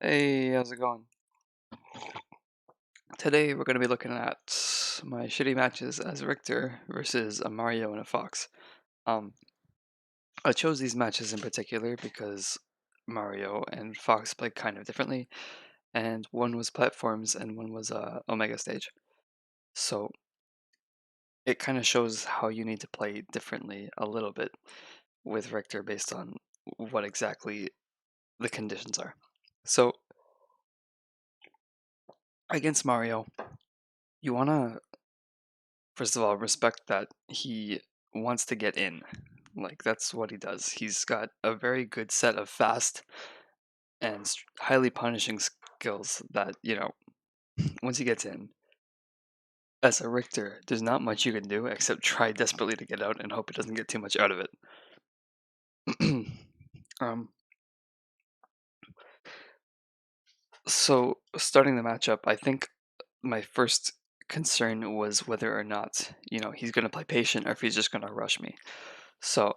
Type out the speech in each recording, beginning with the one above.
Hey, how's it going? Today we're going to be looking at my shitty matches as Richter versus a Mario and a Fox. Um, I chose these matches in particular because Mario and Fox play kind of differently, and one was platforms and one was Omega stage. So it kind of shows how you need to play differently a little bit with Richter based on what exactly the conditions are. So against Mario, you want to first of all respect that he wants to get in. Like that's what he does. He's got a very good set of fast and highly punishing skills that, once he gets in, as a Richter, there's not much you can do except try desperately to get out and hope it doesn't get too much out of it. um, so starting the matchup, I think my first concern was whether or not, he's going to play patient or if he's just going to rush me. So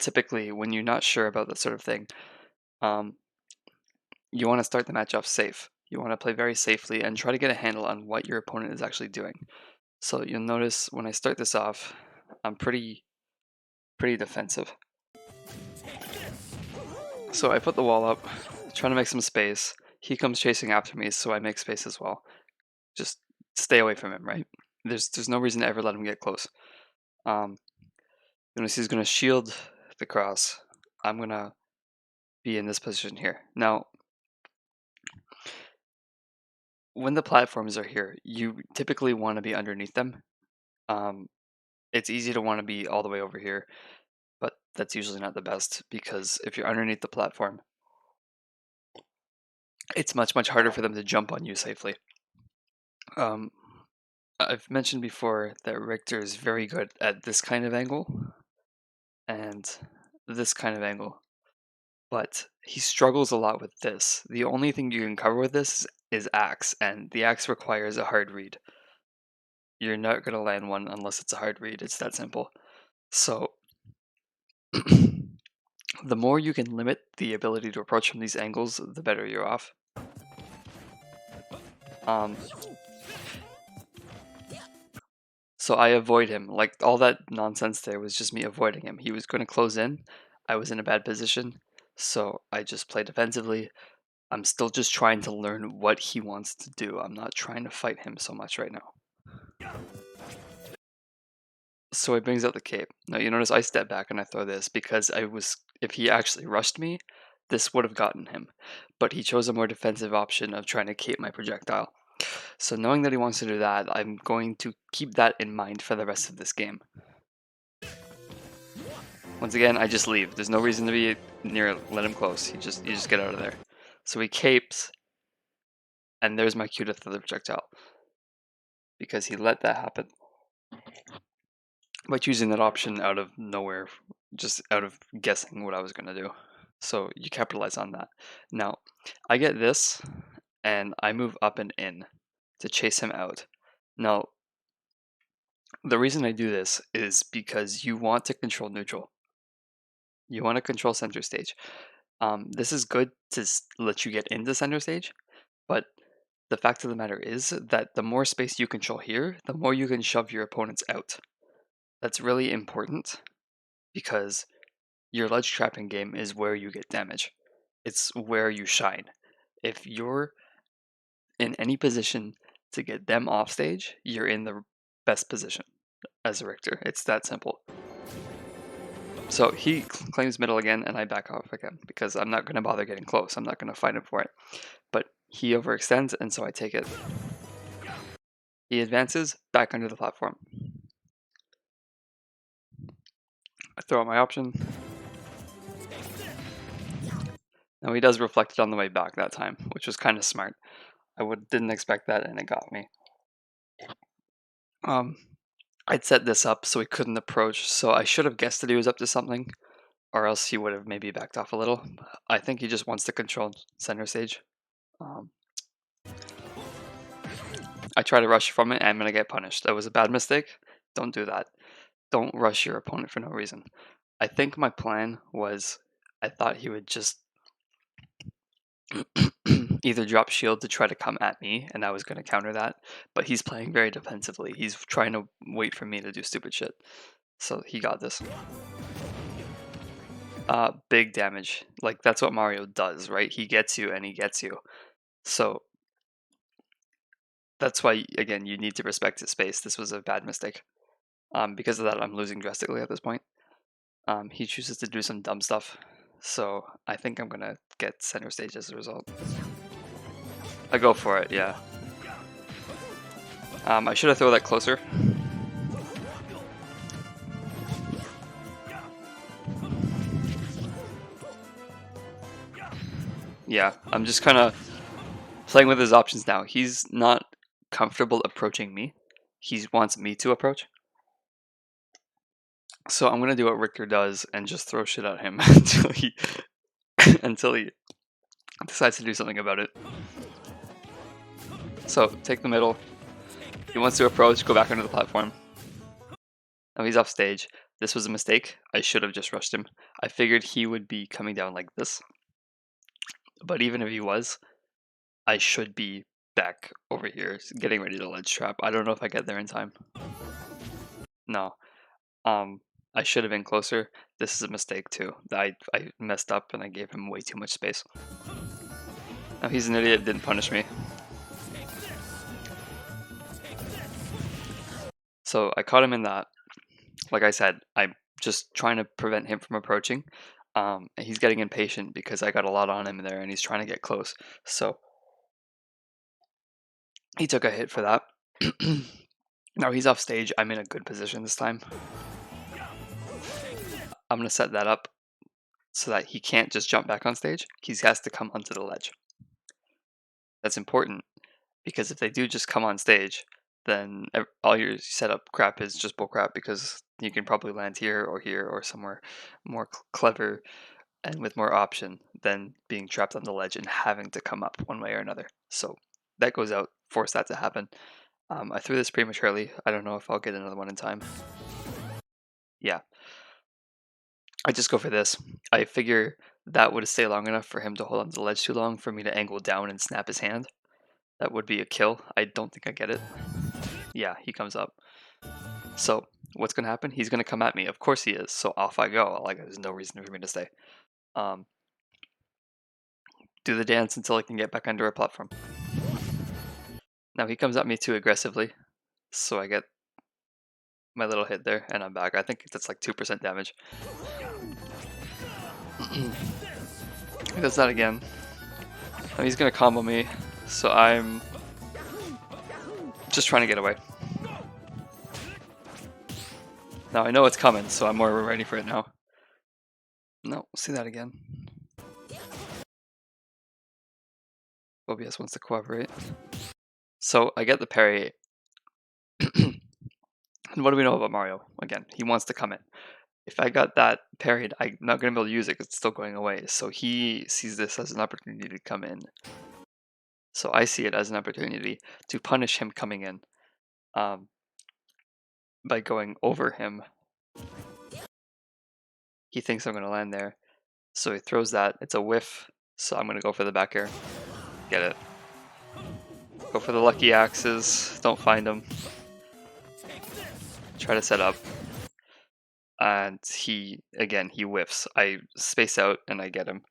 typically, when you're not sure about that sort of thing, um, you want to start the match off safe. You want to play very safely and try to get a handle on what your opponent is actually doing. So you'll notice when I start this off, I'm pretty defensive. So I put the wall up, trying to make some space. He comes chasing after me, so I make space as well. Just stay away from him, right? There's no reason to ever let him get close. Um, notice he's gonna shield the cross. I'm gonna be in this position here. Now, when the platforms are here, you typically want to be underneath them. Um, it's easy to want to be all the way over here, but that's usually not the best because if you're underneath the platform, it's much harder for them to jump on you safely. Um, I've mentioned before that Richter is very good at this kind of angle and this kind of angle, but he struggles a lot with this. The only thing you can cover with this is axe, and the axe requires a hard read. You're not going to land one unless it's a hard read. It's that simple. So the more you can limit the ability to approach from these angles, the better you're off. Um, so I avoid him. Like all that nonsense there was just me avoiding him. He was going to close in. I was in a bad position, so I just play defensively. I'm still just trying to learn what he wants to do. I'm not trying to fight him so much right now. So he brings out the cape. Now you notice I step back and I throw this because if he actually rushed me, this would have gotten him. But he chose a more defensive option of trying to cape my projectile. So knowing that he wants to do that, I'm going to keep that in mind for the rest of this game. Once again, I just leave. There's no reason to be near. Let him close. You just get out of there. So he capes, and there's my cue to throw the projectile because he let that happen by choosing that option out of nowhere, just out of guessing what I was gonna do. So you capitalize on that. Now, I get this, and I move up and in to chase him out. Now, the reason I do this is because you want to control neutral. You want to control center stage. This is good to let you get into center stage, but the fact of the matter is that the more space you control here, the more you can shove your opponents out. That's really important because your ledge trapping game is where you get damage. It's where you shine. If you're in any position to get them off stage, you're in the best position as a Richter. It's that simple. So he claims middle again, and I back off again because I'm not going to bother getting close. I'm not going to fight him for it. But he overextends, and so I take it. He advances back under the platform. I throw out my option. Now he does reflect it on the way back that time, which was kind of smart. Didn't expect that, and it got me. I'd set this up so he couldn't approach, so I should have guessed that he was up to something, or else he would have maybe backed off a little. I think he just wants to control center stage. Um, I try to rush from it, and I'm gonna get punished. That was a bad mistake. Don't do that. Don't rush your opponent for no reason. I think my plan was, I thought he would just either drop shield to try to come at me, and I was going to counter that, but he's playing very defensively. He's trying to wait for me to do stupid shit. So he got this. Big damage. Like, that's what Mario does, right? He gets you and he gets you. So that's why, again, you need to respect his space. This was a bad mistake. Because of that, I'm losing drastically at this point. He chooses to do some dumb stuff. So I think I'm gonna get center stage as a result. I go for it, yeah. I should have thrown that closer. Yeah, I'm just kind of playing with his options now. He's not comfortable approaching me. He wants me to approach. So I'm gonna do what Richter does and just throw shit at him until he decides to do something about it. So take the middle. He wants to approach, go back onto the platform. Now he's off stage. This was a mistake. I should have just rushed him. I figured he would be coming down like this. But even if he was, I should be back over here getting ready to ledge trap. I don't know if I get there in time. No. I should have been closer. This is a mistake too. I messed up and I gave him way too much space. Now he's an idiot, didn't punish me. So I caught him in that. Like I said, I'm just trying to prevent him from approaching. He's getting impatient because I got a lot on him there and he's trying to get close. So he took a hit for that. Now he's off stage. I'm in a good position this time. I'm going to set that up so that he can't just jump back on stage. He has to come onto the ledge. That's important because if they do just come on stage, then all your setup crap is just bullcrap because you can probably land here or somewhere more clever and with more option than being trapped on the ledge and having to come up one way or another. So that goes out, force that to happen. I threw this prematurely. I don't know if I'll get another one in time. Yeah. I just go for this. I figure that would stay long enough for him to hold on to the ledge too long for me to angle down and snap his hand. That would be a kill. I don't think I get it. Yeah, he comes up. So what's going to happen? He's going to come at me. Of course he is. So off I go. Like, there's no reason for me to stay. Do the dance until I can get back under a platform. Now he comes at me too aggressively. So I get my little hit there and I'm back. I think that's like 2% damage. He does that again. And he's going to combo me. So I'm just trying to get away. Now I know it's coming, so I'm more ready for it now. No, see that again. OBS wants to cooperate. So I get the parry. And what do we know about Mario? Again, he wants to come in. If I got that parried, I'm not going to be able to use it because it's still going away. So he sees this as an opportunity to come in. So I see it as an opportunity to punish him coming in by going over him. He thinks I'm going to land there. So he throws that. It's a whiff. So I'm going to go for the back air. Get it. Go for the lucky axes. Don't find them. Try to set up. And he whiffs. I space out and I get him.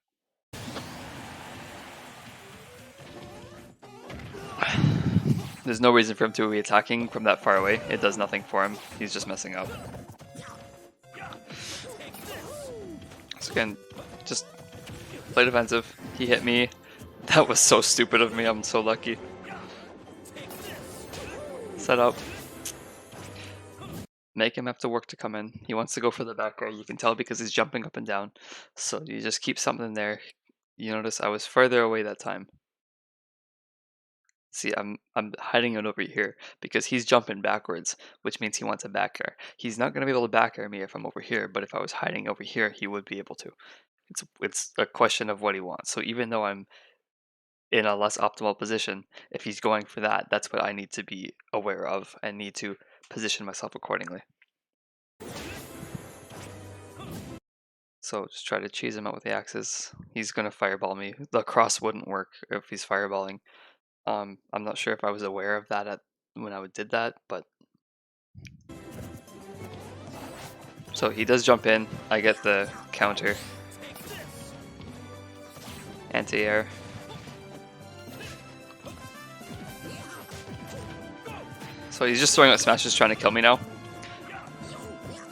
There's no reason for him to be attacking from that far away. It does nothing for him. He's just messing up. So again, just play defensive. He hit me. That was so stupid of me. I'm so lucky. Set up. Make him have to work to come in. He wants to go for the back air. You can tell because he's jumping up and down. So you just keep something there. You notice I was further away that time. See, I'm hiding it over here because he's jumping backwards, which means he wants a back air. He's not going to be able to back air me if I'm over here, but if I was hiding over here, he would be able to. It's a question of what he wants. So even though I'm in a less optimal position, if he's going for that, that's what I need to be aware of and need to position myself accordingly. So just try to cheese him out with the axes. He's gonna fireball me. The cross wouldn't work if he's fireballing. I'm not sure if I was aware of that when I did that, but so he does jump in. I get the counter, anti-air. So he's just throwing out smashes, trying to kill me now.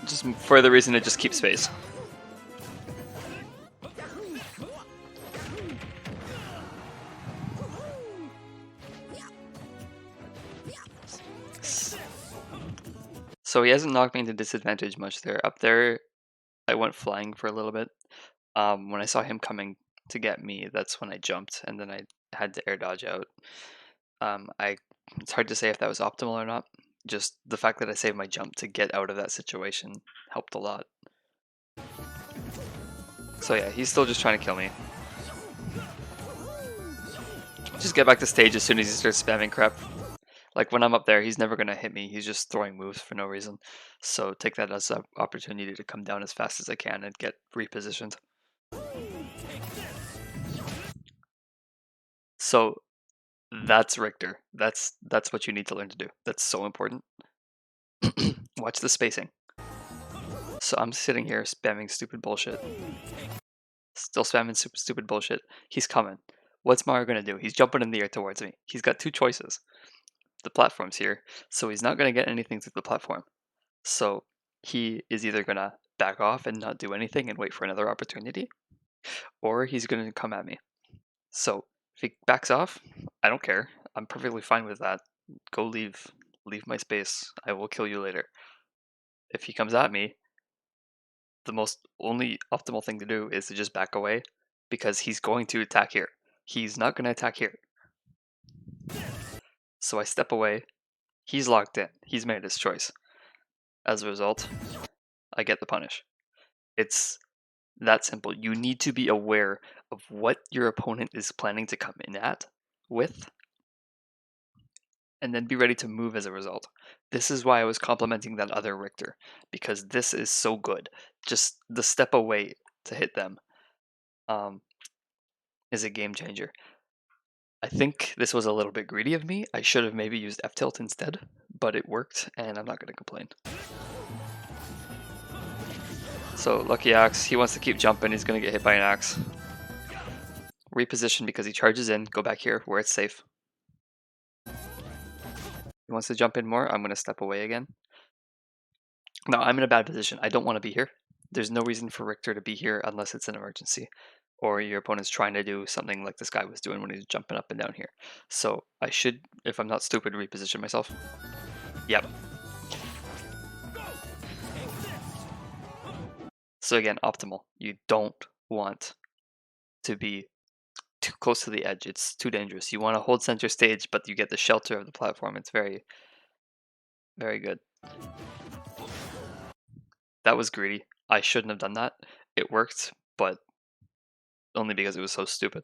Just for the reason to just keep space. So he hasn't knocked me into disadvantage much there. Up there, I went flying for a little bit. When I saw him coming to get me, that's when I jumped, and then I had to air dodge out. It's hard to say if that was optimal or not. Just the fact that I saved my jump to get out of that situation helped a lot. So yeah, he's still just trying to kill me. Just get back to stage as soon as he starts spamming crap. Like when I'm up there, he's never gonna hit me. He's just throwing moves for no reason. So take that as an opportunity to come down as fast as I can and get repositioned. So that's Richter. That's what you need to learn to do. That's so important. Watch the spacing. So I'm sitting here spamming stupid bullshit. Still spamming stupid bullshit. He's coming. What's Mario gonna do? He's jumping in the air towards me. He's got two choices. The platform's here, so he's not gonna get anything through the platform. So he is either gonna back off and not do anything and wait for another opportunity, or he's gonna come at me. So if he backs off, I don't care. I'm perfectly fine with that. Go leave my space. I will kill you later. If he comes at me, the most only optimal thing to do is to just back away because he's going to attack here. He's not going to attack here. So I step away. He's locked in. He's made his choice. As a result, I get the punish. It's that simple. You need to be aware of what your opponent is planning to come in at with, and then be ready to move as a result. This is why I was complimenting that other Richter, because this is so good. Just the step away to hit them is a game changer. I think this was a little bit greedy of me. I should have maybe used F-tilt instead, but it worked, and I'm not going to complain. So, Lucky Axe, he wants to keep jumping, he's going to get hit by an axe. Reposition because he charges in, go back here where it's safe. He wants to jump in more, I'm going to step away again. No, I'm in a bad position. I don't want to be here. There's no reason for Richter to be here unless it's an emergency, or your opponent's trying to do something like this guy was doing when he was jumping up and down here. So I should, if I'm not stupid, reposition myself. Yep. So again, optimal. You don't want to be too close to the edge. It's too dangerous. You want to hold center stage, but you get the shelter of the platform. It's very, very good. That was greedy. I shouldn't have done that. It worked, but only because it was so stupid.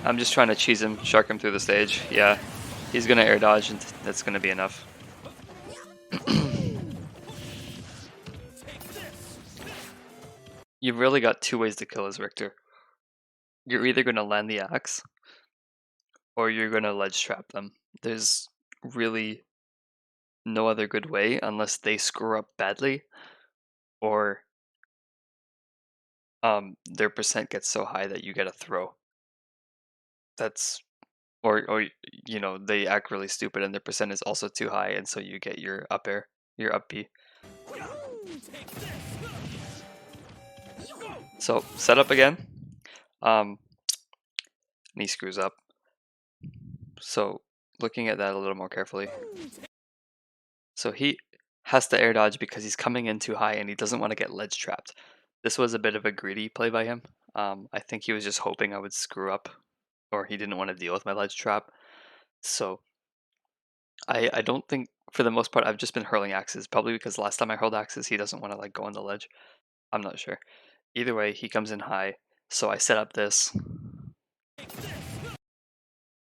I'm just trying to cheese him, shark him through the stage. Yeah, he's gonna air dodge, and that's gonna be enough. You've really got two ways to kill his Richter. You're either gonna land the axe, or you're gonna ledge trap them. There's really no other good way unless they screw up badly, or their percent gets so high that you get a throw. That's or you know, they act really stupid and their percent is also too high, and so you get your up air, your up B. So set up again, and he screws up. So looking at that a little more carefully. So he has to air dodge because he's coming in too high and he doesn't want to get ledge trapped. This was a bit of a greedy play by him. I think he was just hoping I would screw up, or he didn't want to deal with my ledge trap. So I don't think, for the most part, I've just been hurling axes, probably because last time I hurled axes, he doesn't want to like go on the ledge. I'm not sure. Either way, he comes in high, so I set up this.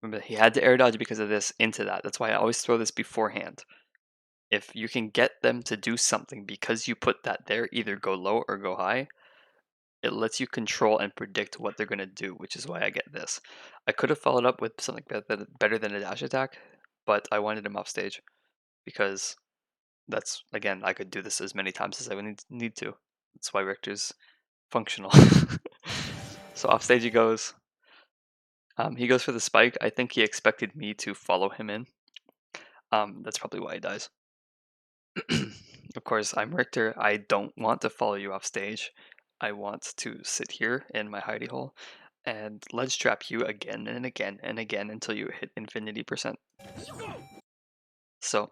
Remember, he had to air dodge because of this into that. That's why I always throw this beforehand. if you can get them to do something because you put that there, either go low or go high, it lets you control and predict what they're going to do, which is why I get this. I could have followed up with something better than a dash attack, but I wanted him off stage because that's, again, I could do this as many times as I would need to. That's why Richter's functional. So off stage he goes. He goes for the spike. I think he expected me to follow him in. That's probably why he dies. Of course, I'm Richter. I don't want to follow you off stage. I want to sit here in my hidey hole and ledge trap you again and again and again until you hit infinity %. So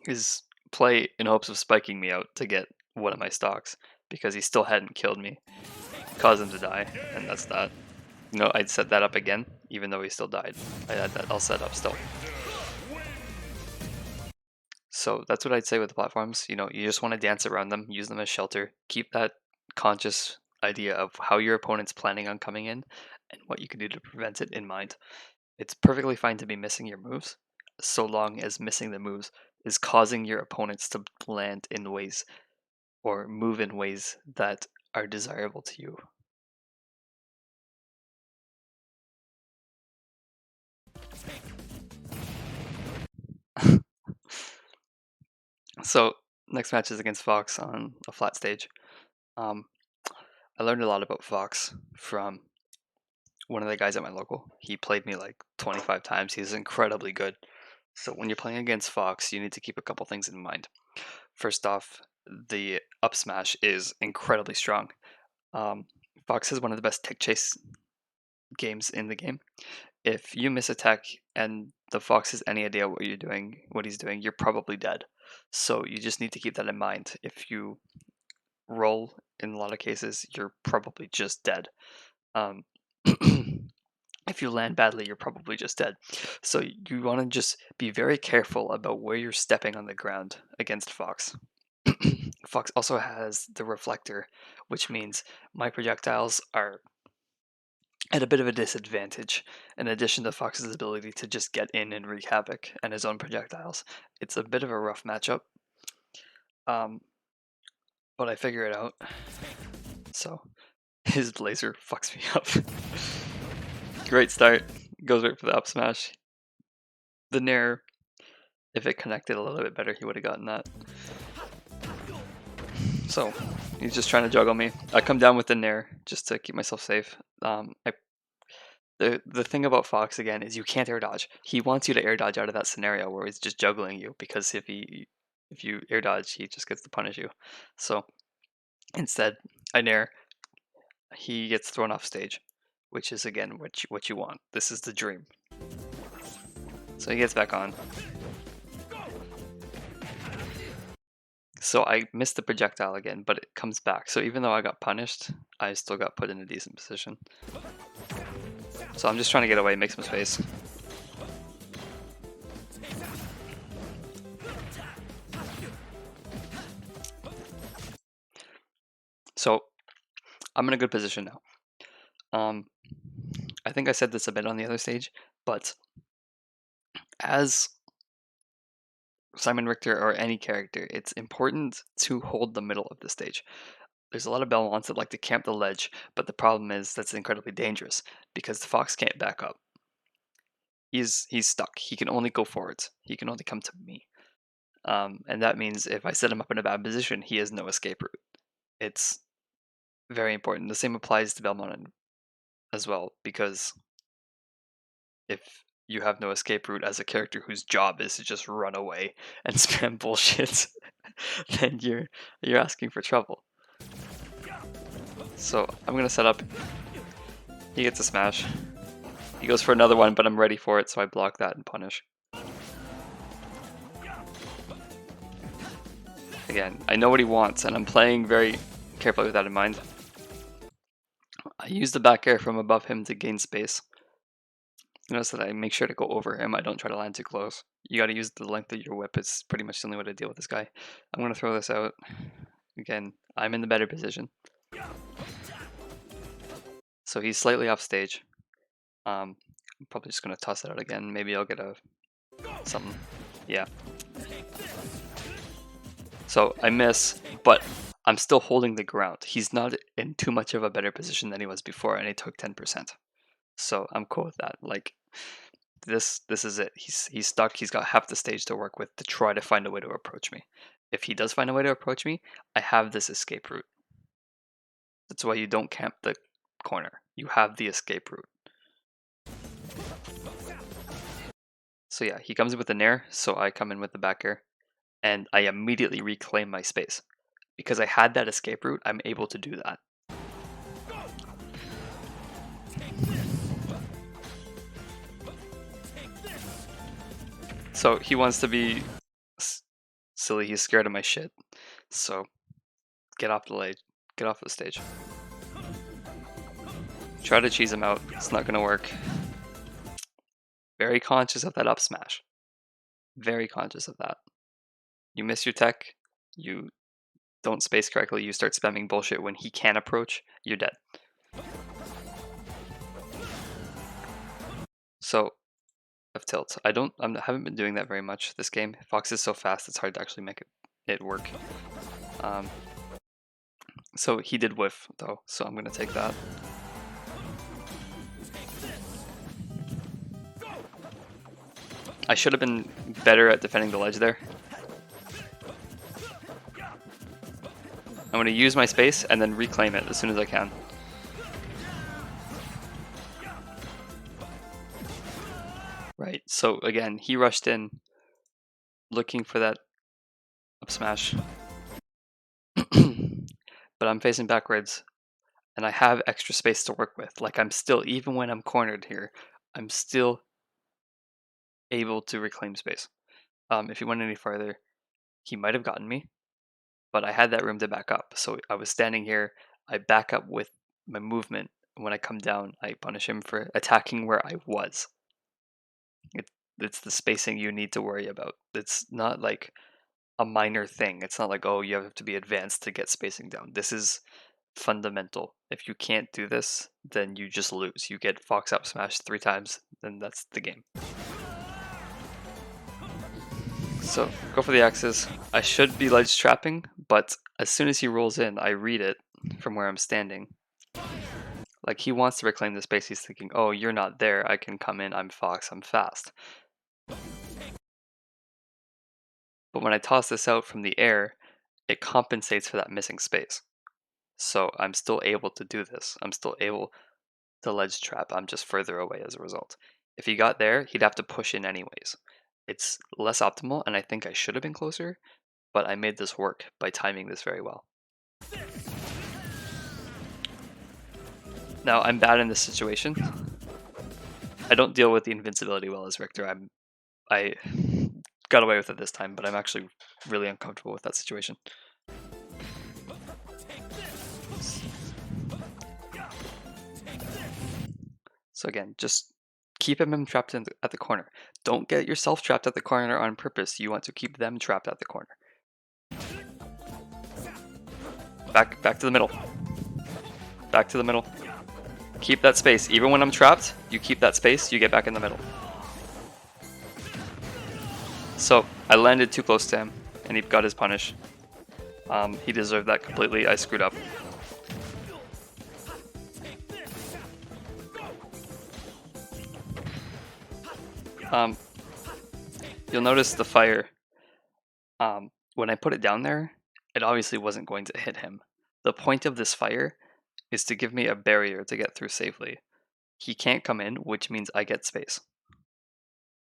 his play in hopes of spiking me out to get one of my stocks because he still hadn't killed me caused him to die, and that's that. I'd set that up again, even though he still died. I had that all set up still. So that's what I'd say with the platforms. You just want to dance around them, use them as shelter, keep that conscious idea of how your opponent's planning on coming in and what you can do to prevent it in mind. It's perfectly fine to be missing your moves, so long as missing the moves is causing your opponents to land in ways or move in ways that are desirable to you. So next match is against Fox on a flat stage. Um, I learned a lot about Fox from one of the guys at my local. He played me like 25 times. He's incredibly good. So when you're playing against Fox, you need to keep a couple things in mind. First off, the up smash is incredibly strong. Fox has one of the best tick chase games in the game. If you miss attack and the Fox has any idea what he's doing, you're probably dead. So you just need to keep that in mind. If you roll, in a lot of cases, you're probably just dead. Um, if you land badly, you're probably just dead. So you want to just be very careful about where you're stepping on the ground against Fox. Fox also has the reflector, which means my projectiles are at a bit of a disadvantage. In addition to Fox's ability to just get in and wreak havoc and his own projectiles, it's a bit of a rough matchup. But I figure it out. So his laser fucks me up. Great start. Goes right for the up smash. The nair, if it connected a little bit better, he would have gotten that. So he's just trying to juggle me. I come down with the nair just to keep myself safe. The thing about Fox again is you can't air dodge. He wants you to air dodge out of that scenario where he's just juggling you, because if you air dodge, he just gets to punish you. So instead, I nair. He gets thrown off stage, which is again what you want. This is the dream. So he gets back on. So I missed the projectile again, but it comes back. So even though I got punished, I still got put in a decent position. So I'm just trying to get away, make some space. So I'm in a good position now. I think I said this a bit on the other stage, but as Simon Richter or any character, it's important to hold the middle of the stage. There's a lot of Belmonts that like to camp the ledge, but the problem is that's incredibly dangerous because the Fox can't back up. He's stuck. He can only go forwards. He can only come to me. And that means if I set him up in a bad position, he has no escape route. It's very important. The same applies to Belmont as well, because if you have no escape route as a character whose job is to just run away and spam bullshit, then you're asking for trouble. So I'm gonna set up. He gets a smash. He goes for another one, but I'm ready for it, so I block that and punish. Again, I know what he wants, and I'm playing very carefully with that in mind. I use the back air from above him to gain space. Notice that I make sure to go over him. I don't try to land too close. You gotta use the length of your whip. It's pretty much the only way to deal with this guy. I'm gonna throw this out. Again, I'm in the better position. So he's slightly off stage. I'm probably just gonna toss it out again. Maybe I'll get something. Yeah. So I miss, but I'm still holding the ground. He's not in too much of a better position than he was before, and he took 10%. So I'm cool with that. Like this is it. He's stuck. He's got half the stage to work with to try to find a way to approach me. If he does find a way to approach me, I have this escape route. That's why you don't camp the corner. You have the escape route. So yeah, he comes in with the nair, so I come in with the back air, and I immediately reclaim my space. Because I had that escape route, I'm able to do that. So he wants to be silly, he's scared of my shit. So get off the stage. Try to cheese him out, it's not gonna work. Very conscious of that up smash. Very conscious of that. You miss your tech, you don't space correctly, you start spamming bullshit when he can approach, you're dead. So, of tilt. I haven't been doing that very much this game. Fox is so fast, it's hard to actually make it work. So he did whiff though, so I'm gonna take that. I should have been better at defending the ledge there. I'm gonna use my space and then reclaim it as soon as I can. Right, so again, he rushed in looking for that up smash. But I'm facing backwards and I have extra space to work with. Like I'm still, even when I'm cornered here, I'm still able to reclaim space. If he went any farther, he might have gotten me, but I had that room to back up. So I was standing here, I back up with my movement. When I come down, I punish him for attacking where I was. It's the spacing you need to worry about. It's not like a minor thing. It's not like, oh, you have to be advanced to get spacing down. This is fundamental. If you can't do this, then you just lose. You get Fox up smashed 3 times, then that's the game. So, go for the axes. I should be ledge trapping, but as soon as he rolls in, I read it from where I'm standing. Like, he wants to reclaim the space. He's thinking, oh, you're not there. I can come in. I'm Fox. I'm fast. But when I toss this out from the air, it compensates for that missing space. So I'm still able to do this. I'm still able to ledge trap. I'm just further away as a result. If he got there, he'd have to push in anyways. It's less optimal, and I think I should have been closer, but I made this work by timing this very well. Now, I'm bad in this situation. I don't deal with the invincibility well as Richter. I got away with it this time, but I'm actually really uncomfortable with that situation. So again, just keep him trapped at the corner. Don't get yourself trapped at the corner on purpose. You want to keep them trapped at the corner. Back to the middle. Back to the middle. Keep that space. Even when I'm trapped, you keep that space, you get back in the middle. So, I landed too close to him, and he got his punish. He deserved that completely. I screwed up. You'll notice the fire. When I put it down there, it obviously wasn't going to hit him. The point of this fire is to give me a barrier to get through safely. He can't come in, which means I get space.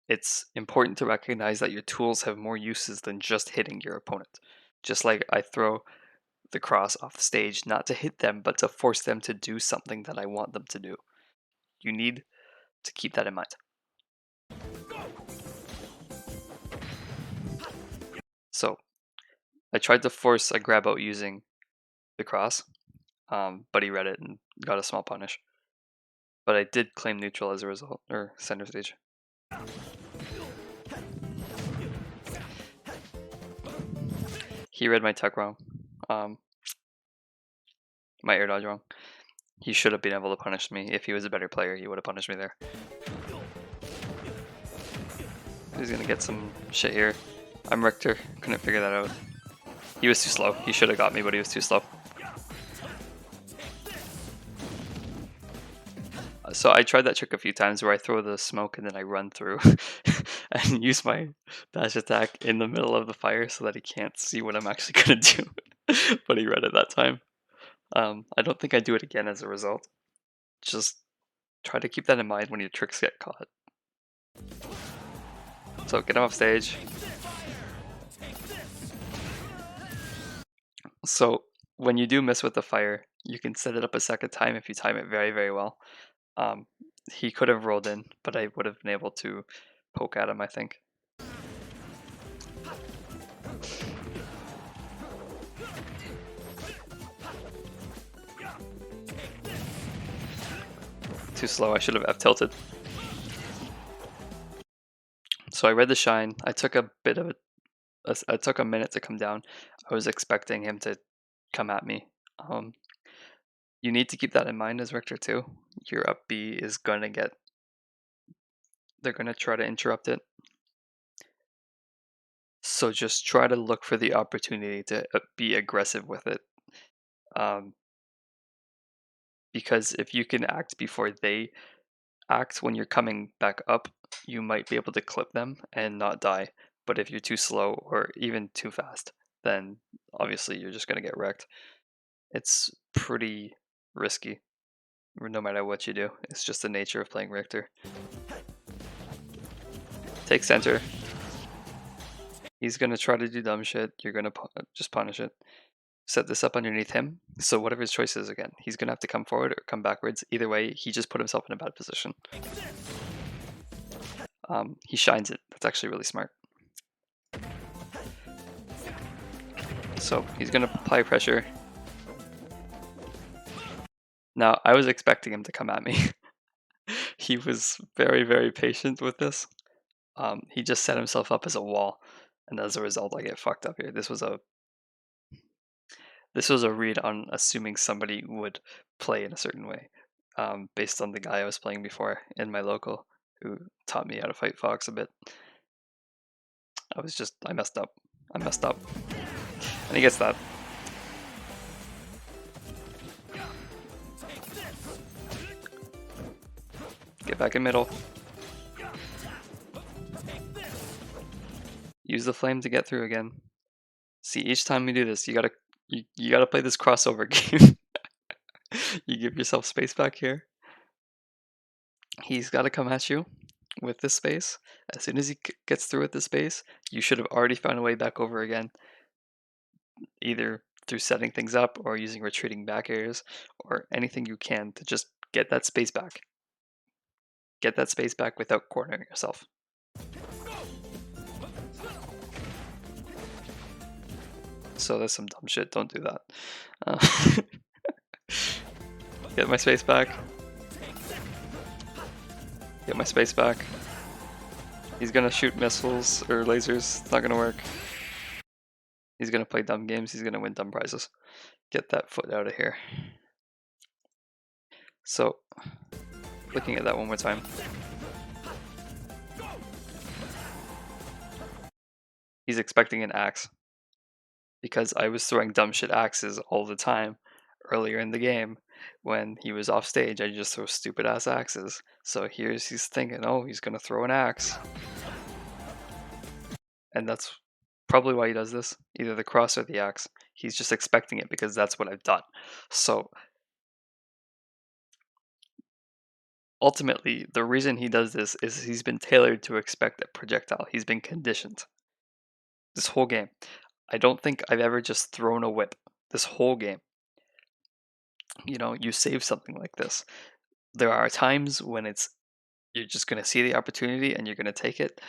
It's important to recognize that your tools have more uses than just hitting your opponent. Just like I throw the cross off the stage, not to hit them, but to force them to do something that I want them to do. You need to keep that in mind. So, I tried to force a grab out using the cross, but he read it and got a small punish. But I did claim neutral as a result, or center stage. He read my tech wrong. My air dodge wrong. He should have been able to punish me. If he was a better player, he would have punished me there. he's gonna get some shit here. I'm Richter. Couldn't figure that out. He was too slow. He should have got me, but he was too slow. So I tried that trick a few times where I throw the smoke and then I run through and use my dash attack in the middle of the fire so that he can't see what I'm actually gonna do. But he read it that time. I don't think I do it again as a result. Just try to keep that in mind when your tricks get caught. So get him off stage. So when you do miss with the fire, you can set it up a second time if you time it very, very well. Um, he could have rolled in, but I would have been able to poke at him, I think. Too slow, I should have F-tilted. So I read the shine. I took a bit of I took a minute to come down. I was expecting him to come at me. You need to keep that in mind as Richter too. Your up B is gonna get. They're gonna try to interrupt it. So just try to look for the opportunity to be aggressive with it. Because if you can act before they act when you're coming back up, you might be able to clip them and not die. But if you're too slow or even too fast, then obviously you're just gonna get wrecked. It's pretty risky, no matter what you do. It's just the nature of playing Richter. Take center. He's gonna try to do dumb shit. You're gonna just punish it. Set this up underneath him. So whatever his choice is, again, he's gonna have to come forward or come backwards. Either way, he just put himself in a bad position. He shines it. That's actually really smart. So he's gonna apply pressure. Now I was expecting him to come at me. He was very, very patient with this. He just set himself up as a wall, and as a result, I get fucked up here. This was a read on assuming somebody would play in a certain way, based on the guy I was playing before in my local, who taught me how to fight Fox a bit. I messed up. And he gets that. Get back in middle. Use the flame to get through again. See, each time we do this, you gotta play this crossover game. You give yourself space back here. He's gotta come at you with this space. As soon as he gets through with this space, you should have already found a way back over again. Either through setting things up or using retreating back airs or anything you can to just get that space back. Get that space back without cornering yourself. So that's some dumb shit, don't do that. Get my space back. Get my space back. He's gonna shoot missiles or lasers, it's not gonna work. He's gonna play dumb games, he's gonna win dumb prizes. Get that foot out of here. So, looking at that one more time. He's expecting an axe. Because I was throwing dumb shit axes all the time earlier in the game. When he was off stage, I just throw stupid ass axes. So he's thinking, oh, he's gonna throw an axe. And that's probably why he does this. Either the cross or the axe. He's just expecting it because that's what I've done. So ultimately, the reason he does this is he's been tailored to expect a projectile. He's been conditioned. This whole game. I don't think I've ever just thrown a whip. This whole game. You know, you save something like this. There are times when you're just going to see the opportunity and you're going to take it.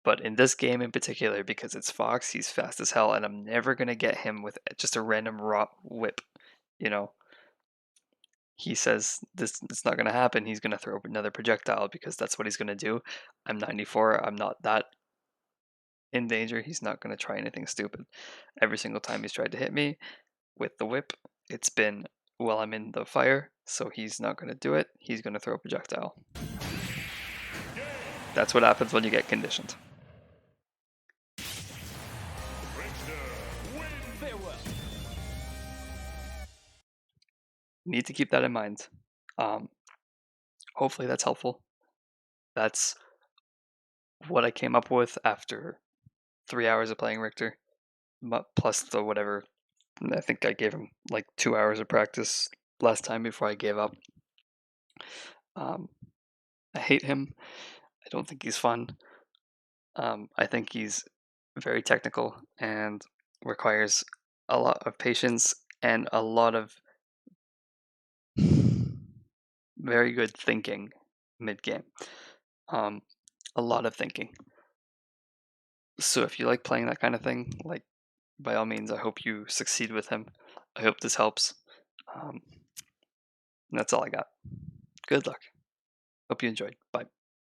But in this game in particular, because it's Fox, he's fast as hell, and I'm never going to get him with just a random raw whip. You know, he says it's not going to happen. He's going to throw another projectile because that's what he's going to do. I'm 94. I'm not that in danger. He's not going to try anything stupid. Every single time he's tried to hit me with the whip, it's been while I'm in the fire, so he's not going to do it. He's going to throw a projectile. That's what happens when you get conditioned. need to keep that in mind. Um, hopefully that's helpful. That's what I came up with after 3 hours of playing Richter, plus the whatever. I think I gave him like 2 hours of practice last time before I gave up. Um, I hate him. I don't think he's fun. I think he's very technical and requires a lot of patience and a lot of very good thinking mid game. Um, a lot of thinking. So if you like playing that kind of thing, like by all means, I hope you succeed with him. I hope this helps. Um, that's all I got. Good luck. Hope you enjoyed. Bye.